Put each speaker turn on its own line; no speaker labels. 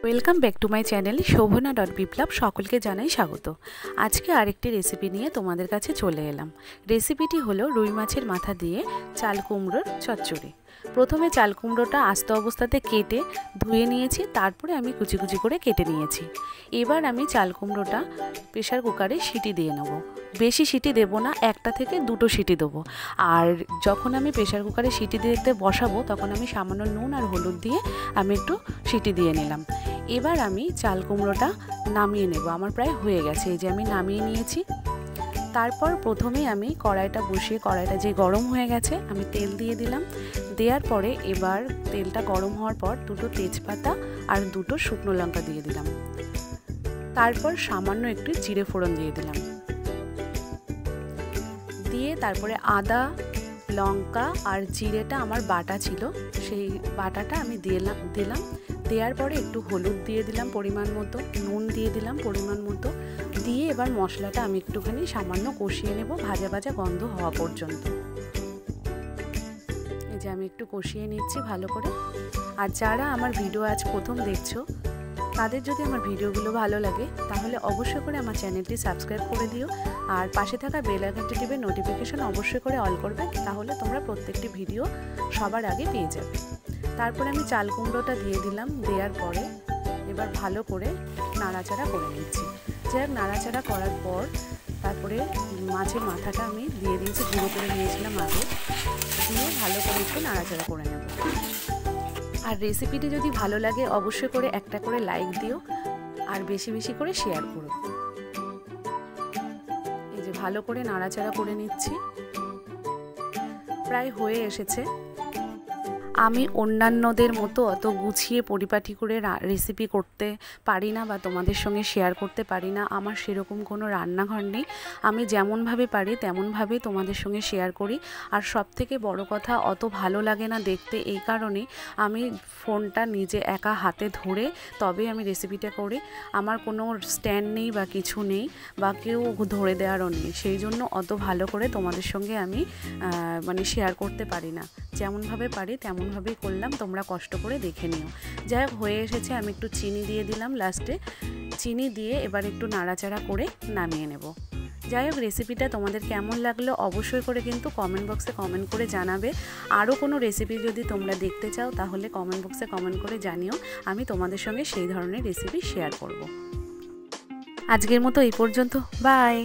Welcome back to my channel শোভনা.বিপ্লব। সকলকে জানাই স্বাগত। আজকে আরেকটি রেসিপি নিয়ে তোমাদের কাছে চলে এলাম। রেসিপিটি হলো রুই মাছের মাথা দিয়ে চাল কুমড়োর চচ্চড়ি। প্রথমে চাল কুমড়োটা আস্ত অবস্থাতে কেটে ধুয়ে নিয়েছি, তারপরে আমি কুচি কুচি করে কেটে নিয়েছি। এবার আমি চাল কুমড়োটা প্রেশার কুকারে সিটি দিয়ে নেব। বেশি সিটি দেবো না, একটা থেকে দুটো সিটি দেবো। আর যখন আমি প্রেশার কুকারে সিটি দিতে বসাবো তখন আমি সামান্য নুন আর হলুদ দিয়ে আমি একটু সিটি দিয়ে নিলাম। এবার আমি চাল কুমড়োটা নামিয়ে নেব। আমার প্রায় হয়ে গেছে, এই যে আমি নামিয়ে নিয়েছি। তারপর প্রথমে আমি কড়াইটা বসিয়ে, কড়াইটা যে গরম হয়ে গেছে আমি তেল দিয়ে দিলাম। দেওয়ার পরে এবার তেলটা গরম হওয়ার পর দুটো তেজপাতা আর দুটো শুকনো লঙ্কা দিয়ে দিলাম। তারপর সামান্য একটু জিরে ফোড়ন দিয়ে দিলাম। দিয়ে তারপরে আদা, লঙ্কা আর জিরেটা আমার বাটা ছিল, সেই বাটাটা আমি দিলাম। দেওয়ার পরে একটু হলুদ দিয়ে দিলাম পরিমাণ মতো, নুন দিয়ে দিলাম পরিমাণ মতো। দিয়ে এবার মশলাটা আমি একটুখানি সামান্য কষিয়ে নেব, ভাজা ভাজা গন্ধ হওয়া পর্যন্ত। এই যে আমি একটু কষিয়ে নিচ্ছি ভালো করে। আর যারা আমার ভিডিও আজ প্রথম দেখছো তাদের যদি আমার ভিডিওগুলো ভালো লাগে তাহলে অবশ্যই করে আমার চ্যানেলটি সাবস্ক্রাইব করে দিও। আর পাশে থাকা বেল আইকনটি টিপে নোটিফিকেশন অবশ্যই করে অল করবে, তাহলে তোমরা প্রত্যেকটি ভিডিও সবার আগে পেয়ে যাবে। তারপরে আমি চাল কুমড়োটা দিয়ে দিলাম। দেওয়ার পরে এবার ভালো করে নাড়াচাড়া করে নিচ্ছি। যাই নাড়াচাড়া করার পর তারপরে মাছের মাথাটা আমি দিয়ে দিয়েছি, গুঁড়ো করে নিয়েছিলাম আগে। দিয়ে ভালো করে একটু নাড়াচাড়া করে নেব। আর রেসিপিটি যদি ভালো লাগে অবশ্যই করে একটা করে লাইক দিও আর বেশি বেশি করে শেয়ার করো। এই যে ভালো করে নাড়াচাড়া করে নিচ্ছি, প্রায় হয়ে এসেছে। আমি অন্যান্যদের মতো অত গুছিয়ে পরিপাটি করে রেসিপি করতে পারি না বা তোমাদের সঙ্গে শেয়ার করতে পারি না। আমার সেরকম কোনো রান্নাঘর নেই। আমি যেমনভাবে পারি তেমনভাবেই তোমাদের সঙ্গে শেয়ার করি। আর সবথেকে বড় কথা, অত ভালো লাগে না দেখতে, এই কারণে আমি ফোনটা নিজে একা হাতে ধরে তবে আমি রেসিপিটা করি। আমার কোনো স্ট্যান্ড নেই বা কিছু নেই বা কেউ ধরে দেওয়ারও নেই, সেই জন্য অত ভালো করে তোমাদের সঙ্গে আমি শেয়ার করতে পারি না। যেমনভাবে পারি তেমনভাবেই করলাম, তোমরা কষ্ট করে দেখে নিও। যাই হোক হয়ে এসেছে। আমি একটু চিনি দিয়ে দিলাম লাস্টে। চিনি দিয়ে এবার একটু নাড়াচাড়া করে নামিয়ে নেব। যাই হোক রেসিপিটা তোমাদের কেমন লাগলো অবশ্যই করে কিন্তু কমেন্ট বক্সে কমেন্ট করে জানাবে। আরও কোনো রেসিপি যদি তোমরা দেখতে চাও তাহলে কমেন্ট বক্সে কমেন্ট করে জানিও, আমি তোমাদের সঙ্গে সেই ধরনের রেসিপি শেয়ার করব। আজকের মতো এই পর্যন্ত, বাই।